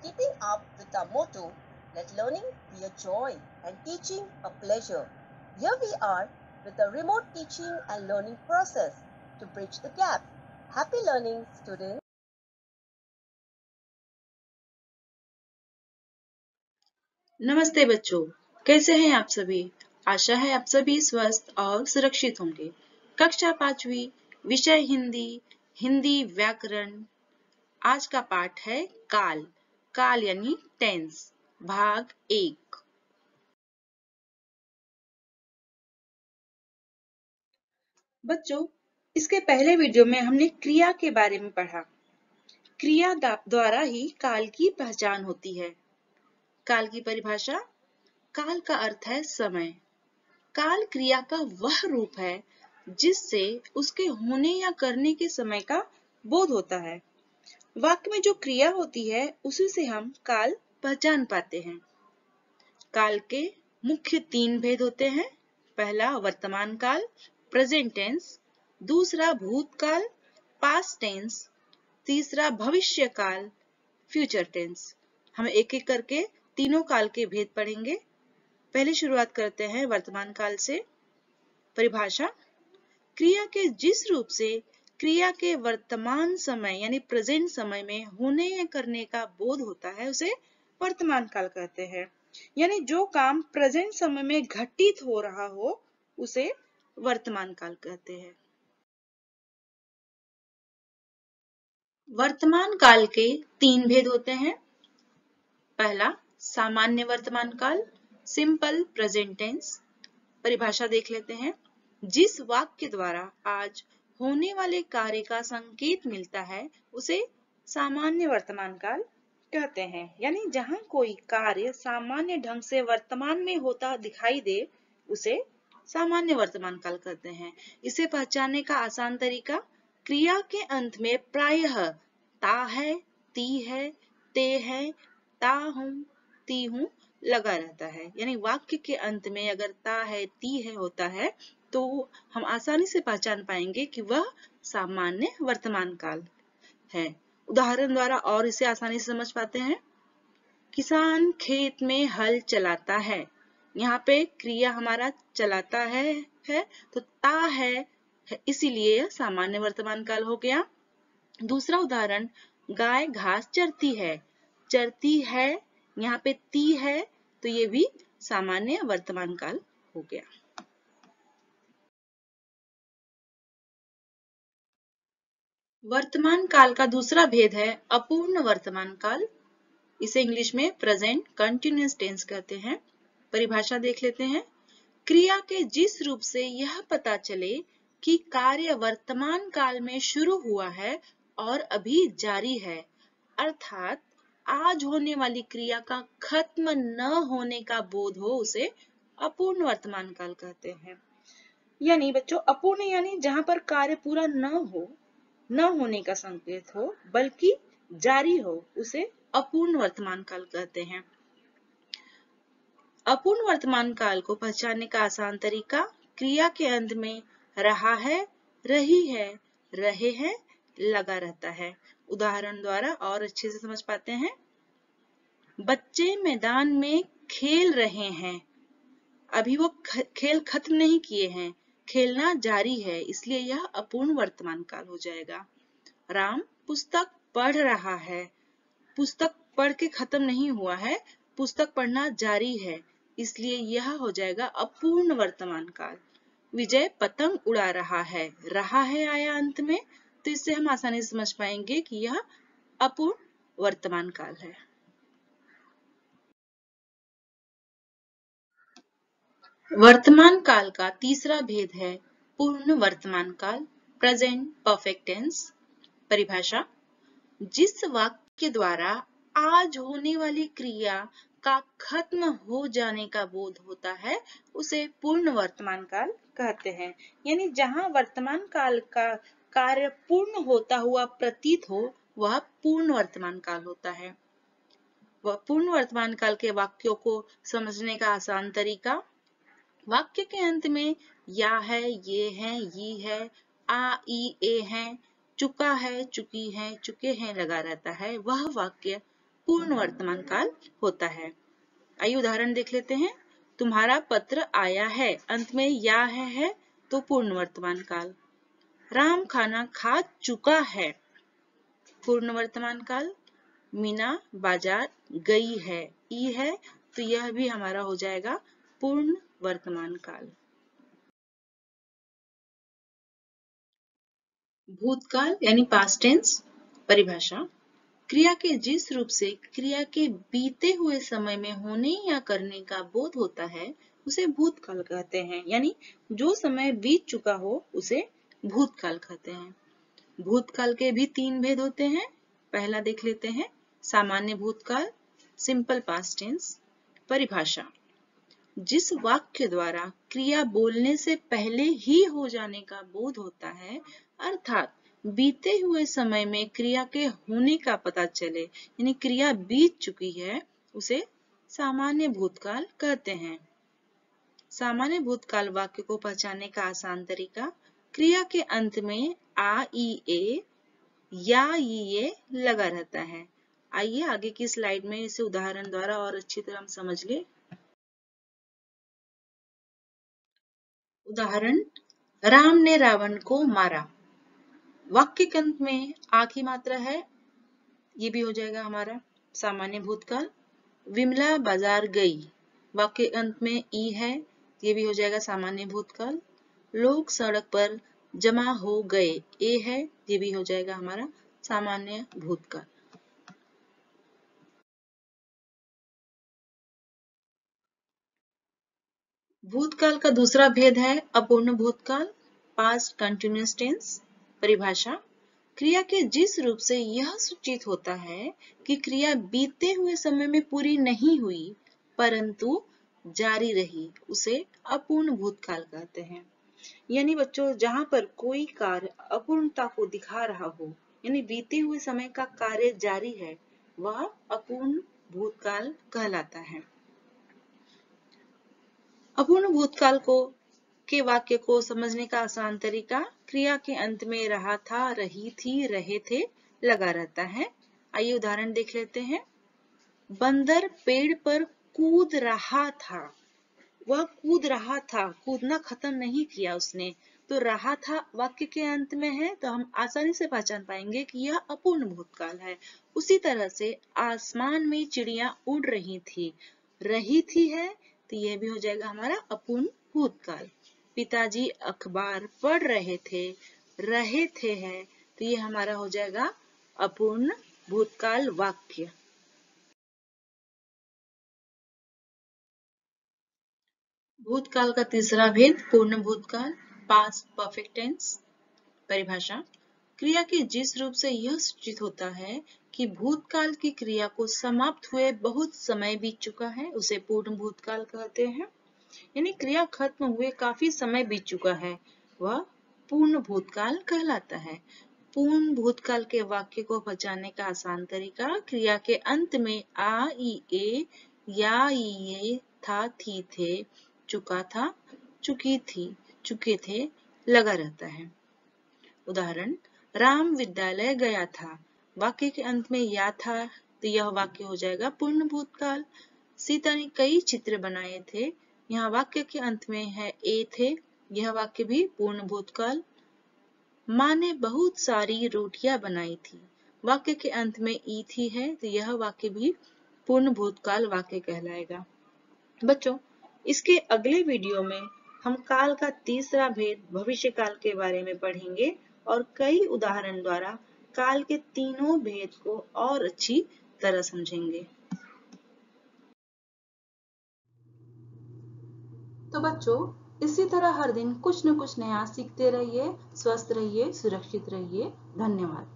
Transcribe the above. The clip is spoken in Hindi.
keeping up with our motto, let learning be a joy and teaching a pleasure. Here we are with a remote teaching and learning process to bridge the gap. Happy learning, students. नमस्ते बच्चों, कैसे हैं आप सभी? आशा है आप सभी स्वस्थ और सुरक्षित होंगे। कक्षा 5वीं, विषय हिंदी, हिंदी व्याकरण। आज का पाठ है काल। काल यानी टेंस, भाग 1। बच्चों, इसके पहले वीडियो में हमने क्रिया के बारे में पढ़ा। क्रिया द्वारा ही काल की पहचान होती है। काल की परिभाषा। काल का अर्थ है समय। काल क्रिया का वह रूप है जिससे उसके होने या करने के समय का बोध होता है। वाक्य में जो क्रिया होती है उसी से हम काल पहचान पाते हैं। काल के मुख्य 3 भेद होते हैं। पहला वर्तमान काल, प्रेजेंट टेंस, दूसरा भूतकाल, पास्ट टेंस, तीसरा भविष्य काल, फ्यूचर टेंस। हम एक एक करके तीनों काल के भेद पढ़ेंगे। पहले शुरुआत करते हैं वर्तमान काल से। परिभाषा। क्रिया के जिस रूप से क्रिया के वर्तमान समय यानी प्रेजेंट समय में होने या करने का बोध होता है उसे वर्तमान काल कहते हैं। यानी जो काम प्रेजेंट समय में घटित हो रहा हो उसे वर्तमान काल कहते हैं। वर्तमान काल के 3 भेद होते हैं। पहला सामान्य वर्तमान काल, सिंपल प्रेजेंट टेंस। परिभाषा देख लेते हैं। जिस वाक्य द्वारा आज होने वाले कार्य का संकेत मिलता है उसे सामान्य वर्तमान काल कहते हैं। यानी जहां कोई कार्य सामान्य ढंग से वर्तमान में होता दिखाई दे उसे सामान्य वर्तमान काल कहते हैं। इसे पहचानने का आसान तरीका, क्रिया के अंत में प्रायः ता है, ती है, ते है, ता हूं, ती हूं लगा रहता है। यानी वाक्य के अंत में अगर ता है, ती है होता है तो हम आसानी से पहचान पाएंगे कि वह सामान्य वर्तमान काल है। उदाहरण द्वारा और इसे आसानी से समझ पाते हैं। किसान खेत में हल चलाता है। यहाँ पे क्रिया हमारा चलाता है तो ता है इसीलिए यह सामान्य वर्तमान काल हो गया। दूसरा उदाहरण, गाय घास चरती है। चरती है, यहाँ पे ती है तो ये भी सामान्य वर्तमान काल हो गया। वर्तमान काल का दूसरा भेद है अपूर्ण वर्तमान काल। इसे इंग्लिश में प्रेजेंट कंटिन्यूअस टेंस कहते हैं। परिभाषा देख लेते हैं। क्रिया के जिस रूप से यह पता चले कि कार्य वर्तमान काल में शुरू हुआ है और अभी जारी है, अर्थात आज होने वाली क्रिया का खत्म न होने का बोध हो उसे अपूर्ण वर्तमान काल कहते हैं। यानी बच्चों, अपूर्ण यानी जहां पर कार्य पूरा न होने का संकेत हो बल्कि जारी हो उसे अपूर्ण वर्तमान काल कहते हैं। अपूर्ण वर्तमान काल को पहचानने का आसान तरीका, क्रिया के अंत में रहा है, रही है, रहे हैं लगा रहता है। उदाहरण द्वारा और अच्छे से समझ पाते हैं। बच्चे मैदान में खेल रहे हैं। अभी वो खेल खत्म नहीं किए हैं, खेलना जारी है, इसलिए यह अपूर्ण वर्तमान काल हो जाएगा। राम पुस्तक पढ़ रहा है। पुस्तक पढ़ के खत्म नहीं हुआ है, पुस्तक पढ़ना जारी है, इसलिए यह हो जाएगा अपूर्ण वर्तमान काल। विजय पतंग उड़ा रहा है आया अंत में, तो इससे हम आसानी से समझ पाएंगे कि यह अपूर्ण वर्तमान काल है। वर्तमान काल का तीसरा भेद है पूर्ण वर्तमान काल, प्रेजेंट परफेक्ट टेंस। परिभाषा, जिस वाक्य द्वारा आज होने वाली क्रिया का खत्म हो जाने का बोध होता है उसे पूर्ण वर्तमान काल कहते हैं। यानी जहां वर्तमान काल का कार्य पूर्ण होता हुआ प्रतीत हो वह पूर्ण वर्तमान काल होता है। वह पूर्ण वर्तमान काल के वाक्यों को समझने का आसान तरीका, वाक्य के अंत में या है, ये है, ये है, आ, ई, ए है, चुका है, चुकी है, चुके हैं लगा रहता है, वह वाक्य पूर्ण वर्तमान काल होता है। आइए उदाहरण देख लेते हैं। तुम्हारा पत्र आया है, अंत में या है तो पूर्ण वर्तमान काल। राम खाना खा चुका है, पूर्ण वर्तमान काल। मीना बाजार गई है, ई है तो यह भी हमारा हो जाएगा पूर्ण वर्तमान काल। भूतकाल यानी पास्ट टेंस परिभाषा, क्रिया के जिस रूप से क्रिया के बीते हुए समय में होने या करने का बोध होता है उसे भूतकाल कहते हैं। यानी जो समय बीत चुका हो उसे भूतकाल कहते हैं। भूतकाल के भी 3 भेद होते हैं। पहला देख लेते हैं, सामान्य भूतकाल, सिंपल पास्ट टेंस। परिभाषा, जिस वाक्य द्वारा क्रिया बोलने से पहले ही हो जाने का बोध होता है, अर्थात बीते हुए समय में क्रिया के होने का पता चले, यानी क्रिया बीत चुकी है, उसे सामान्य भूतकाल कहते हैं। सामान्य भूतकाल वाक्य को पहचानने का आसान तरीका, क्रिया के अंत में आ, ई, ए या ये लगा रहता है। आइए आगे की स्लाइड में इसे उदाहरण द्वारा और अच्छी तरह हम समझ ले। उदाहरण, राम ने रावण को मारा। वाक्य के अंत में आ की मात्रा है, ये भी हो जाएगा हमारा सामान्य भूतकाल। विमला बाजार गई, वाक्य के अंत में ई है, ये भी हो जाएगा सामान्य भूतकाल। लोग सड़क पर जमा हो गए, ए है, ये भी हो जाएगा हमारा सामान्य भूतकाल। भूतकाल का दूसरा भेद है अपूर्ण भूतकाल, पास्ट कंटिन्यूअस टेंस। परिभाषा, क्रिया के जिस रूप से यह सूचित होता है कि क्रिया बीते हुए समय में पूरी नहीं हुई परंतु जारी रही, उसे अपूर्ण भूतकाल कहते हैं। यानी बच्चों, जहां पर कोई कार्य अपूर्णता को दिखा रहा हो, यानी बीते हुए समय का कार्य जारी है, वह अपूर्ण भूतकाल कहलाता है। अपूर्ण भूतकाल के वाक्य को समझने का आसान तरीका, क्रिया के अंत में रहा था, रही थी, रहे थे लगा रहता है। आइए उदाहरण देख लेते हैं। बंदर पेड़ पर कूद रहा था, वह कूद रहा था, कूदना खत्म नहीं किया उसने, तो रहा था वाक्य के अंत में है तो हम आसानी से पहचान पाएंगे कि यह अपूर्ण भूतकाल है। उसी तरह से आसमान में चिड़िया उड़ रही थी है तो यह भी हो जाएगा हमारा अपूर्ण भूतकाल। पिताजी अखबार पढ़ रहे थे है तो ये हमारा हो जाएगा अपूर्ण भूतकाल वाक्य। भूतकाल का तीसरा भेद पूर्ण भूतकाल, पास्ट परफेक्ट टेंस। परिभाषा, क्रिया के जिस रूप से यह सूचित होता है कि भूतकाल की क्रिया को समाप्त हुए बहुत समय बीत चुका है, उसे पूर्ण भूतकाल कहते हैं। यानी क्रिया खत्म हुए काफी समय बीत चुका है, वह पूर्ण भूतकाल कहलाता है। पूर्ण भूतकाल के वाक्य को पहचानने का आसान तरीका, क्रिया के अंत में आ, ई, ए या ये था, थी, थे, चुका था, चुकी थी, चुके थे लगा रहता है। उदाहरण, राम विद्यालय गया था, वाक्य के अंत में या था तो यह वाक्य हो जाएगा पूर्ण भूतकाल। सीता ने कई चित्र बनाए थे, यहाँ वाक्य के अंत में है ए थे, यह वाक्य भी पूर्ण भूतकाल। माँ ने बहुत सारी रोटियां बनाई थी, वाक्य के अंत में ई थी है तो यह वाक्य भी पूर्ण भूतकाल वाक्य कहलाएगा। बच्चों, इसके अगले वीडियो में हम काल का तीसरा भेद भविष्य काल के बारे में पढ़ेंगे और कई उदाहरण द्वारा काल के तीनों भेद को और अच्छी तरह समझेंगे। तो बच्चों, इसी तरह हर दिन कुछ न कुछ नया सीखते रहिए, स्वस्थ रहिए, सुरक्षित रहिए। धन्यवाद।